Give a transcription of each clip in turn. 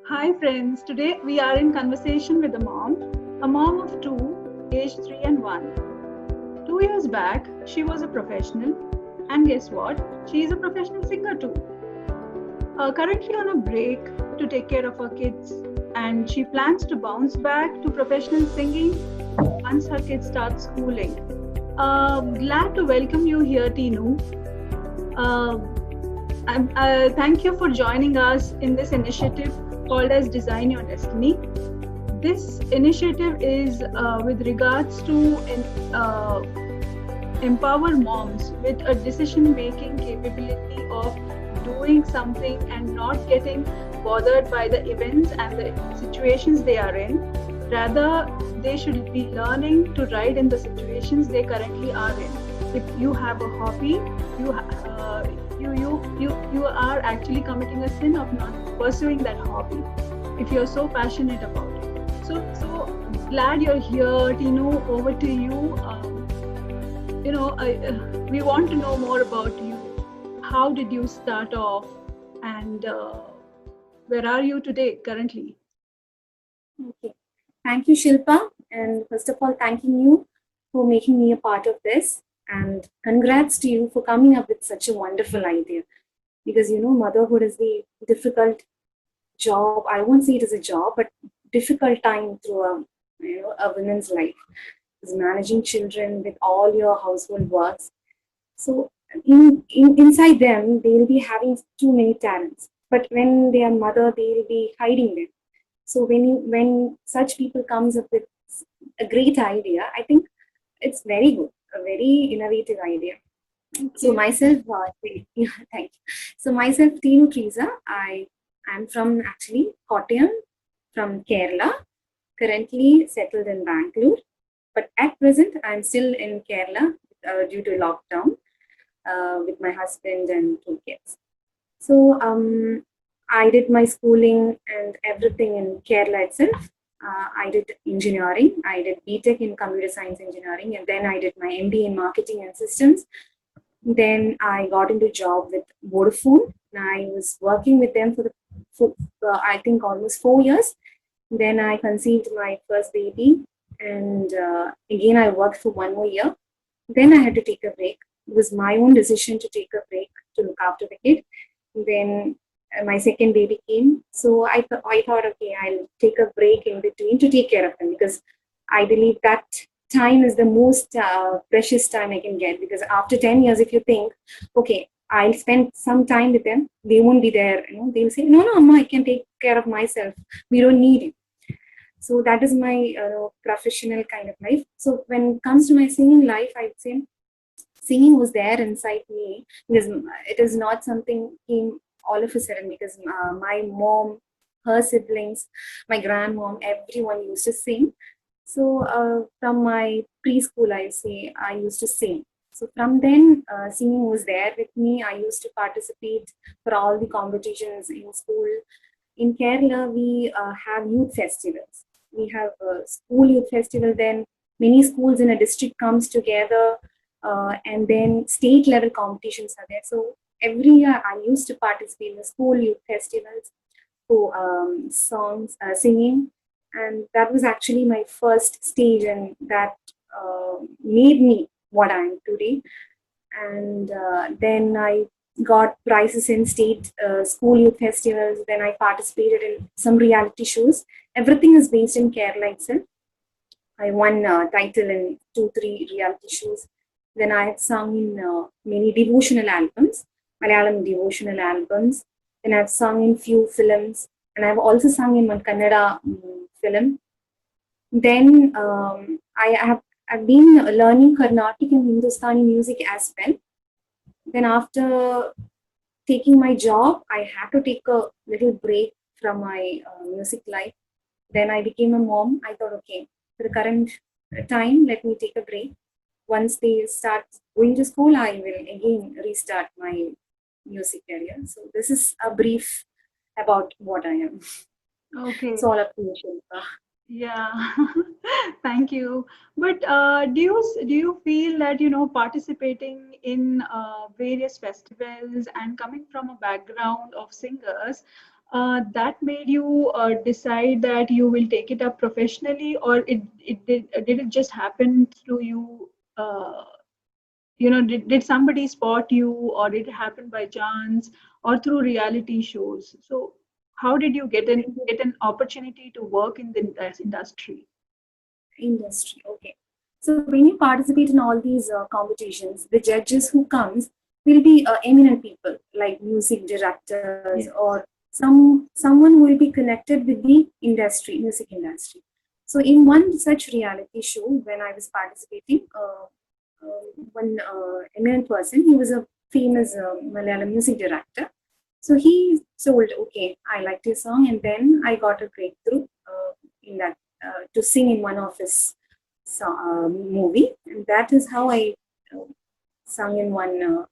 Hi friends, today we are in conversation with a mom of two, aged 3 and 1. 2 years back, she was a professional, and guess what? She is a professional singer too. Currently on a break to take care of her kids, and she plans to bounce back to professional singing once her kids start schooling. Glad to welcome you here, Tinu. Uh, Thank you for joining us in this initiative called as Design Your Destiny. This initiative is with regards to uh, empower moms with a decision making capability of doing something and not getting bothered by the events and the situations they are in. Rather, they should be learning to ride in the situations they currently are in. If you have a hobby, you are actually committing a sin of not pursuing that hobby if you're so passionate about it. So glad you're here, Tino. Over to you. We want to know more about you. How did you start off, and where are you today currently? Okay. Thank you, Shilpa. And first of all, thanking you for making me a part of this. And congrats to you for coming up with such a wonderful idea. Because, motherhood is the difficult job. I won't say it is a job, but difficult time through a woman's life. Is managing children with all your household works. So inside them, they will be having too many talents. But when they are mother, they will be hiding them. So when such people comes up with a great idea, I think it's very good, a very innovative idea. So myself, yeah, thank you. So myself, Tinu Teresa, I'm from actually Kottayam, from Kerala, currently settled in Bangalore, but at present I'm still in Kerala due to lockdown with my husband and two kids. So I did my schooling and everything in Kerala itself. I did engineering. I did BTech in computer science engineering, and then I did my MBA in marketing and systems. Then I got into job with Vodafone. I was working with them for I think almost 4 years. Then I conceived my first baby, and again I worked for 1 more year. Then I had to take a break. It was my own decision to take a break to look after the kid. Then my second baby came, so I thought, okay, I'll take a break in between to take care of them, because I believe that time is the most precious time I can get, because after 10 years, if you think, okay, I'll spend some time with them, they won't be there, they'll say, no, Amma, I can take care of myself, we don't need you. So that is my professional kind of life. So when it comes to my singing life, I'd say singing was there inside me, because it is not something came all of a sudden, because my mom, her siblings, my grandmom, everyone used to sing. So from my preschool, I say I used to sing. So from then, singing was there with me. I used to participate for all the competitions in school. In Kerala, we have youth festivals. We have a school youth festival. Then many schools in a district comes together, and then state level competitions are there. So every year, I used to participate in the school youth festivals for songs, singing, and that was actually my first stage, and that made me what I am today. And then I got prizes in state school youth festivals. Then I participated in some reality shows. Everything is based in Kerala itself. I won title in 2, 3 reality shows. Then I had sung in many devotional albums, Malayalam devotional albums. Then I've sung in few films, and I've also sung in one Kannada film. Then I've been learning Carnatic and Hindustani music as well. Then after taking my job, I had to take a little break from my music life. Then I became a mom. I thought, okay, for the current time, let me take a break. Once they start going to school, I will again restart my music career. So this is a brief about what I am. Okay. It's all up to you, Shilpa. Yeah, thank you. But do you feel that participating in various festivals and coming from a background of singers, that made you decide that you will take it up professionally, or did it just happen through you? Did somebody spot you, or did it happen by chance, or through reality shows? So how did you get an opportunity to work in the industry? Industry. Okay. So when you participate in all these competitions, the judges who comes will be eminent people like music directors Yes. or someone who will be connected with the industry, music industry. So in one such reality show, when I was participating, one eminent person, he was a famous Malayalam music director. So he told, okay, I liked his song, and then I got a breakthrough in that to sing in one of his movie, and that is how I uh, sung in one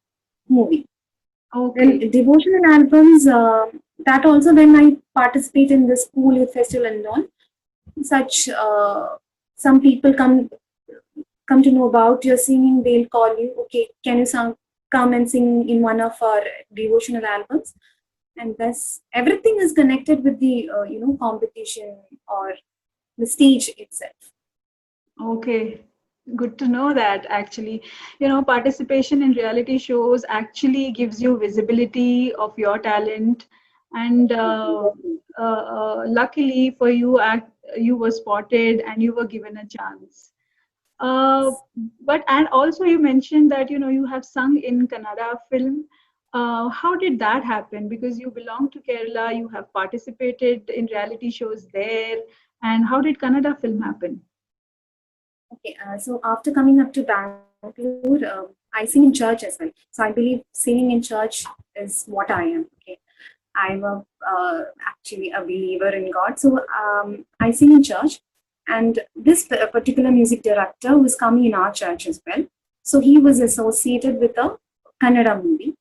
movie. Then Okay. devotional albums, that also when I participate in the school youth festival and all, such some people come to know about your singing, they'll call you, okay, can you come and sing in one of our devotional albums? And thus everything is connected with the competition or the stage itself. Okay. Good to know that actually. Participation in reality shows actually gives you visibility of your talent. And luckily for you, you were spotted and you were given a chance. Uh, but and also you mentioned that you have sung in Kannada film. How did that happen? Because you belong to Kerala, you have participated in reality shows there, and how did Kannada film happen? Okay, so after coming up to Bangalore, I sing in church as well. So I believe singing in church is what I am. Okay, I'm actually a believer in God. So I sing in church, and this particular music director was coming in our church as well. So he was associated with a Kannada movie,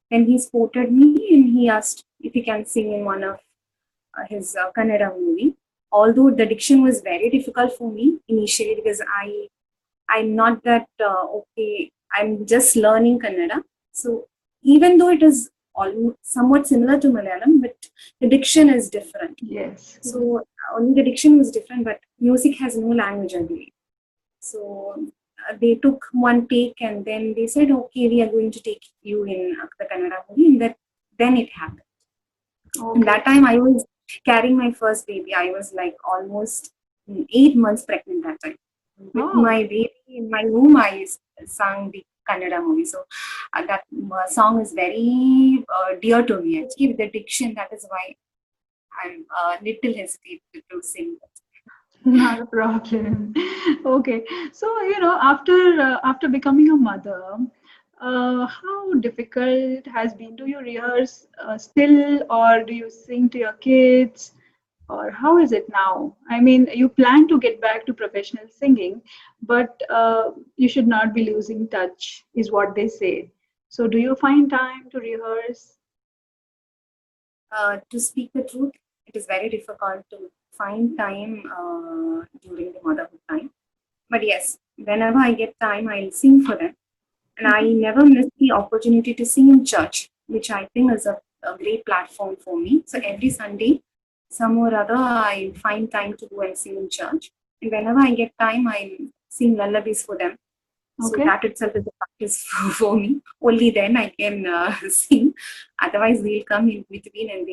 and he spotted me and he asked if he can sing in one of his Kannada movie. Although the diction was very difficult for me initially because I'm not that okay. I'm just learning Kannada, so even though it is almost somewhat similar to Malayalam, but the diction is different. Yes. So only the diction was different, but music has no language, I believe. So they took one take and then they said, okay, we are going to take you in the Kannada movie, and that then it happened. And Okay. that time I was carrying my first baby. I was like almost 8 months pregnant that time. With Oh, my baby in my womb, I sang the Kannada movie. So that song is very dear to me. Actually, with the diction, that is why I'm a little hesitant to sing. not a problem. Okay. So, after becoming a mother, how difficult has been? Do you rehearse still, or do you sing to your kids, or how is it now? I mean, you plan to get back to professional singing, but you should not be losing touch, is what they say. So, do you find time to rehearse? To speak the truth, it is very difficult to find time during the motherhood time. But yes, whenever I get time, I'll sing for them. And I Mhm. never miss the opportunity to sing in church, which I think is a great platform for me. So every Sunday, some or other, I find time to go and sing in church. And whenever I get time, I sing lullabies for them. So Okay. that itself is a practice for me. Only then I can sing. Otherwise, they'll come in between and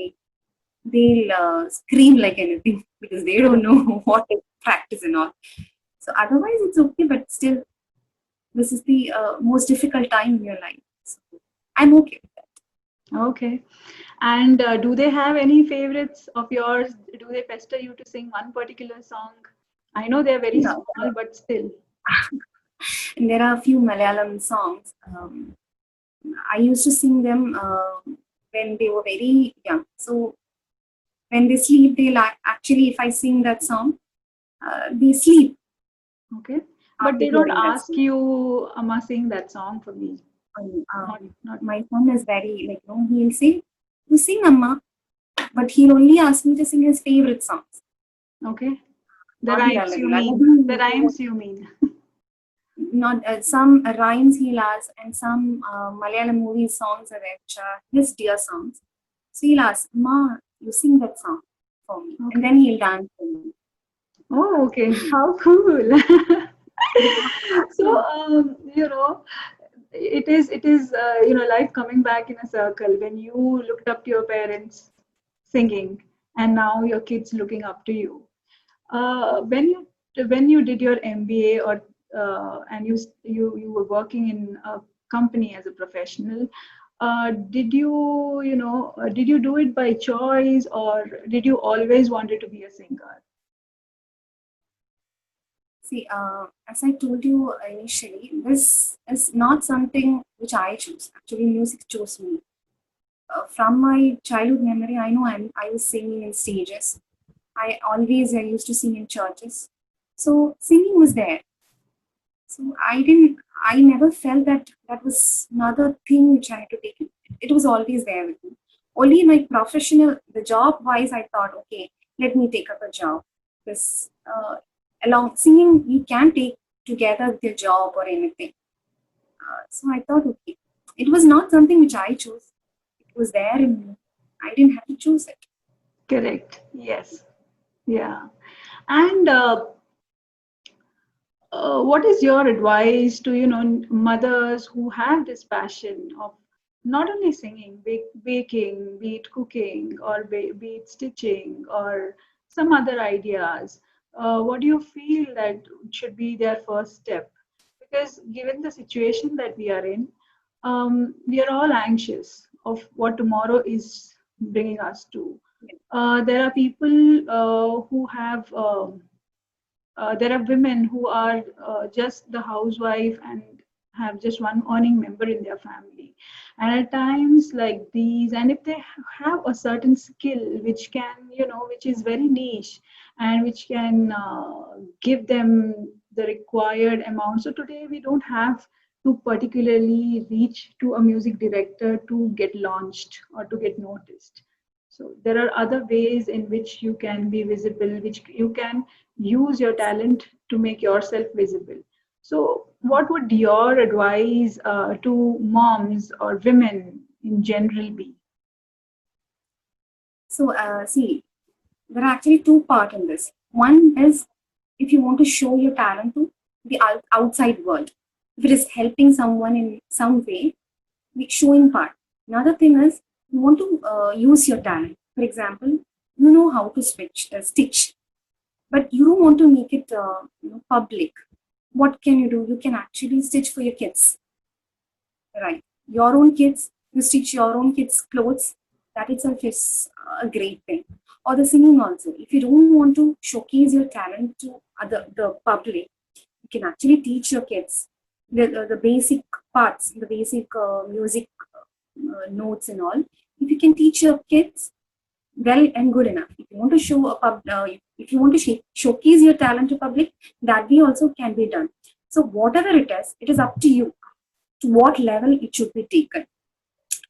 they'll scream like anything because they don't know what is practice and all. So otherwise, it's okay, but still, this is the most difficult time in your life. So I'm okay with that. Okay. And do they have any favorites of yours? Do they pester you to sing one particular song? I know they're very Yeah. small, but still. And there are a few Malayalam songs. I used to sing them when they were very young. So when they sleep, they like actually, if I sing that song, they sleep Okay. But after they don't hearing that ask song. you, Amma, sing that song for me. Not, not. My son is very like, he'll say, "You sing, Amma," but he'll only ask me to sing his favorite songs. Okay. The Adi rhymes you Alagila. mean. The rhymes you mean. Not some rhymes he'll ask, and some Malayalam movie songs are there, which are his dear songs. So he'll ask, Ma, you sing that song for me. Okay. And then he'll dance for me. Oh, okay. How cool. So, it is life coming back in a circle when you looked up to your parents singing, and now your kids looking up to you. When you did your MBA, or and you were working in a company as a professional, did you do it by choice, or did you always wanted to be a singer? See, as I told you initially, this is not something which I choose. Actually, music chose me. From my childhood memory, I know I was singing in stages. I used to sing in churches. So singing was there. So I never felt that that was another thing which I had to take. It was always there with me. Only in my the job wise, I thought, okay, let me take up a job. Because along singing, you can take together with your job or anything. So I thought, okay, it was not something which I chose. It was there in me. I didn't have to choose it. Correct. Yes. Yeah. And what is your advice to mothers who have this passion of not only singing, baking, be it cooking, or be it stitching, or some other ideas? What do you feel that should be their first step? Because given the situation that we are in, we are all anxious of what tomorrow is bringing us to. There are people who have there are women who are just the housewife and have just one earning member in their family, and at times like these, and if they have a certain skill which can which is very niche, and which can give them the required amount. So today we don't have to particularly reach to a music director to get launched or to get noticed. So there are other ways in which you can be visible, which you can use your talent to make yourself visible. So, what would your advice to moms or women in general be? So, see, there are actually two parts in this. One is if you want to show your talent to the outside world, if it is helping someone in some way, the showing part. Another thing is you want to use your talent. For example, you know how to stitch, but you don't want to make it public. What can you do? You can actually stitch for your kids, right? Your own kids, you stitch your own kids' clothes. That itself is a great thing. Or the singing also. If you don't want to showcase your talent to the public, you can actually teach your kids the basic parts, the basic music notes and all. If you can teach your kids, well and good enough. If you want to if you want to showcase your talent to public, that way also can be done. So whatever it is up to you to what level it should be taken.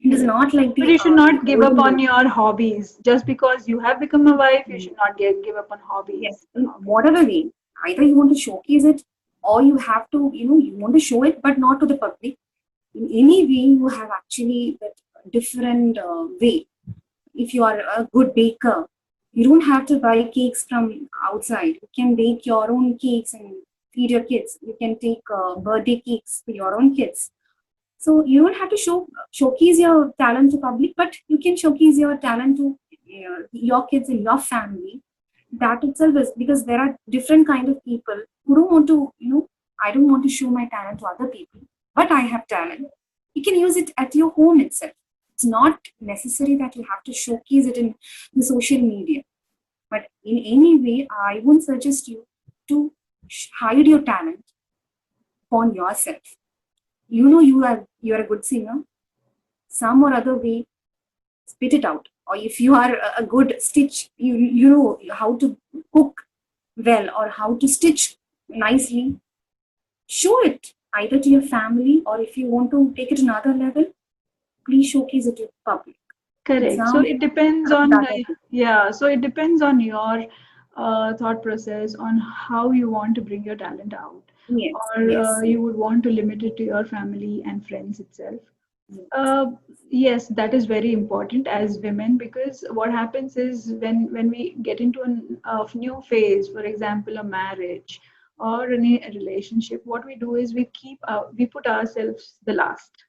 It is not like But the you should not give up golden on rule. your hobbies. Just because you have become a wife, you should not give up on hobbies. Yes, in whatever way, either you want to showcase it or you have to, you want to show it, but not to the public. In any way, you have actually that different way. If you are a good baker, you don't have to buy cakes from outside. You can bake your own cakes and feed your kids. You can take birthday cakes for your own kids. So you don't have to showcase your talent to public, but you can showcase your talent to your kids in your family. That itself is because there are different kind of people who don't want to, I don't want to show my talent to other people, but I have talent. You can use it at your home itself. It's not necessary that you have to showcase it in the social media. But in any way, I won't suggest you to hide your talent upon yourself. You are a good singer. Some or other way, spit it out. Or if you are a good stitch, you know how to cook well or how to stitch nicely. Show it either to your family, or if you want to take it another level, please showcase it to public. Correct. So Example, it depends on that I think. yeah. So it depends on your thought process on how you want to bring your talent out, Yes, or yes, you would want to limit it to your family and friends itself. yes. uh, yes, that is very important as women, because what happens is when we get into a new phase, for example, a marriage or any relationship, what we do is we put ourselves the last.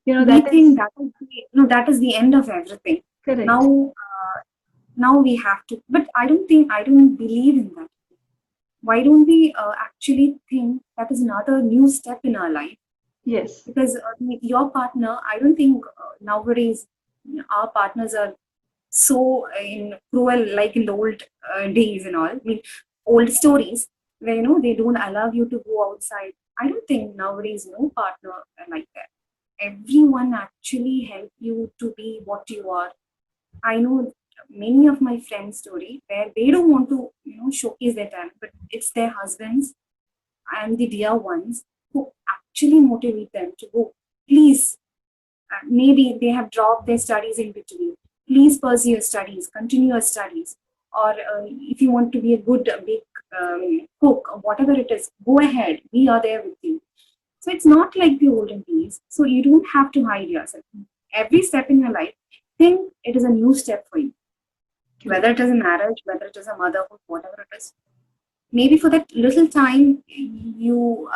We That think is that is the end of everything. correct. Now, now we have to, but I don't believe in that. Why don't we actually think that is another new step in our life? Yes, Because with your partner, I don't think nowadays our partners are so in cruel like in the old days and all. I mean, old stories where they don't allow you to go outside. I don't think nowadays no partner are like that. Everyone actually help you to be what you are. I know many of my friends' story where they don't want to showcase their talent, but it's their husbands and the dear ones who actually motivate them to go. Please, maybe they have dropped their studies in between. Please pursue your studies, continue your studies. Or if you want to be a good, big cook or whatever it is, go ahead. We are there with you. So it's not like the olden days. So you don't have to hide yourself. Every step in your life, think it is a new step for you. Whether correct. it is a marriage, whether it is a motherhood, whatever it is. Maybe for that little time, you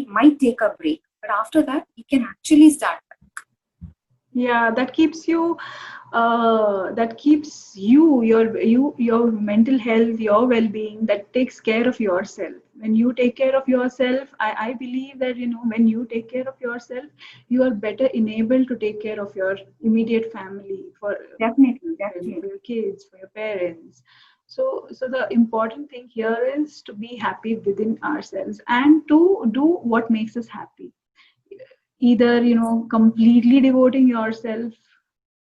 might take a break, but after that, you can actually start. Yeah, that keeps your mental health, your well-being, that takes care of yourself. When you take care of yourself, I believe that when you take care of yourself, you are better enabled to take care of your immediate family, Definitely, for definitely. your kids, for your parents. So the important thing here is to be happy within ourselves and to do what makes us happy, either completely devoting yourself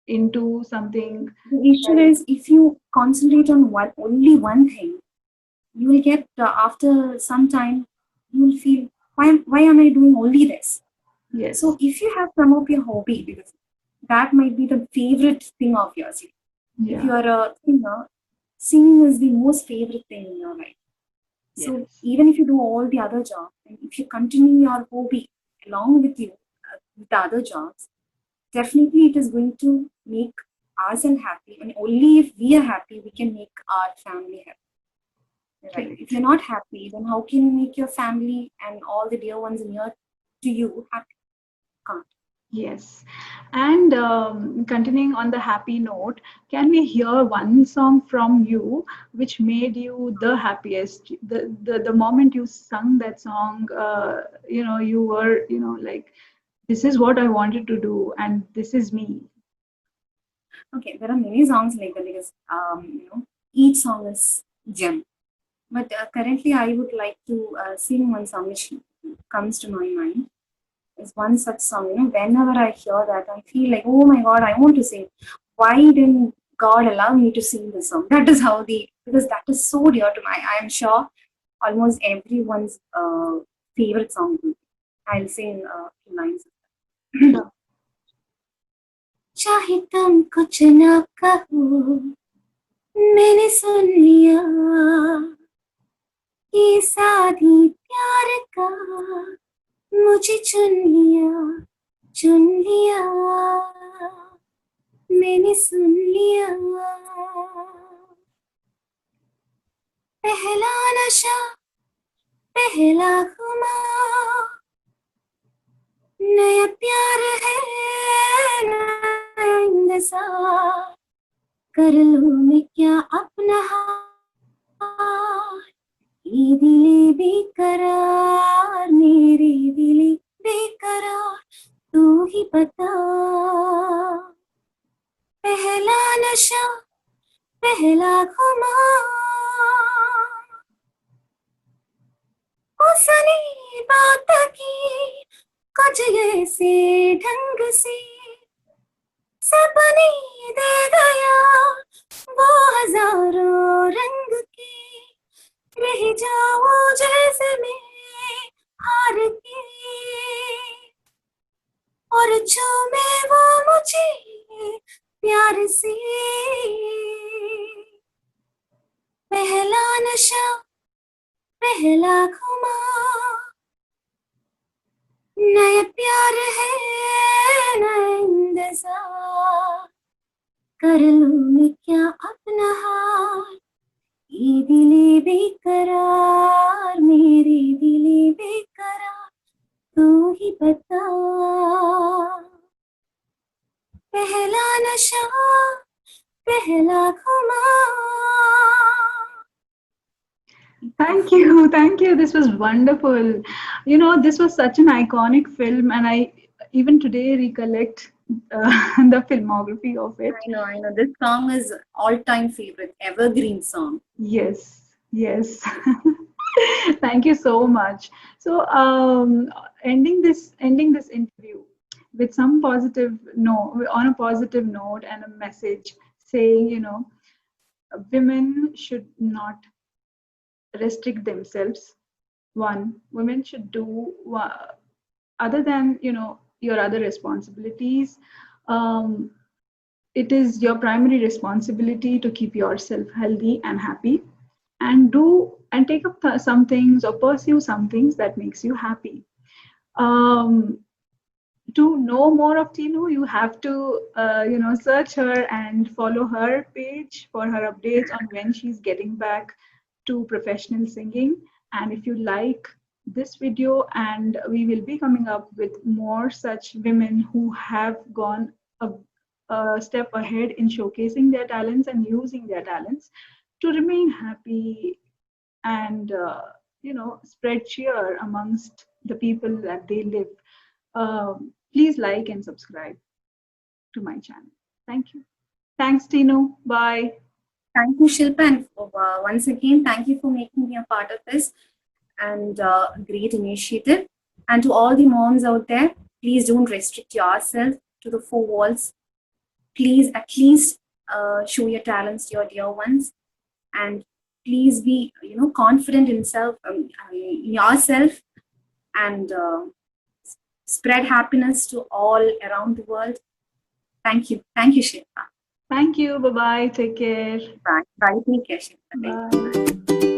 into something The issue like. is if you concentrate on only one thing, you will get after some time, you will feel why am I doing only this? So Yes. if you have some of your hobby, because that might be the favorite thing of yours. If you Yeah. are a singer, singing is the most favorite thing in your life. So Yes. even if you do all the other jobs, and if you continue your hobby along with you with the other jobs, definitely it is going to make ourselves happy. And only if we are happy, we can make our family happy. Right? If Correct. you're not happy, then how can you make your family and all the dear ones near to you happy? Can't. Yes. And continuing on the happy note, can we hear one song from you which made you the happiest? The moment you sung that song, you were, like, this is what I wanted to do, and this is me. Okay, there are many songs like that because each song is gem. But currently, I would like to sing one song which comes to my mind. Is one such song. Whenever I hear that, I feel like, oh my God, I want to sing. Why didn't God allow me to sing this song? That is how because that is so dear to my. I am sure almost everyone's favorite song. I'll sing few lines. Sure. चाहे तुम कुछ ना कहो मैंने सुन लिया ये साधी प्यार का मुझे चुन लिया मैंने सुन लिया पहला नशा पहला खुमार नया प्यार है नया इंतजार कर लूं मैं क्या अपना हाल ये दिले बेकरार मेरे दिले बेकरार तू ही बता पहला नशा पहला खुमार उसने बात की कुछ ऐसे ढंग से सपने दे गया वो हजारों रंग के रह जाऊं जैसे मैं हार के और झूमे वो मुझे प्यार से पहला घुमा नए प्यार है नए इंतजार कर लूं मैं क्या अपना हाल ये दिले बेकरार मेरे दिले बेकरार तू ही बता पहला नशा पहला घुमा Thank you. Thank you. This was wonderful. You know, this was such an iconic film, and I even today recollect the filmography of it. I know. This song is all-time favorite, evergreen song. Yes, yes. Thank you so much. So, ending this interview with some positive no on a positive note and a message saying, you know, women should not restrict themselves. One, women should do other than, you know, your other responsibilities. Um, it is your primary responsibility to keep yourself healthy and happy, and do and take up some things or pursue some things that makes you happy. Um, to know more of Tinu, you have to, you know, search her and follow her page for her updates on when she's getting back to professional singing. And if you like this video, and we will be coming up with more such women who have gone a step ahead in showcasing their talents and using their talents to remain happy and, you know, spread cheer amongst the people that they live. Please like and subscribe to my channel. Thank you. Thanks, Tinu. Bye. Thank you, Shilpa, and once again, thank you for making me a part of this and great initiative. And to all the moms out there, please don't restrict yourself to the four walls. Please at least show your talents to your dear ones, and please be, you know, confident in in yourself, and spread happiness to all around the world. Thank you, Shilpa. Thank you. Bye bye. Take care. Bye. Take care, Shilpa. Bye.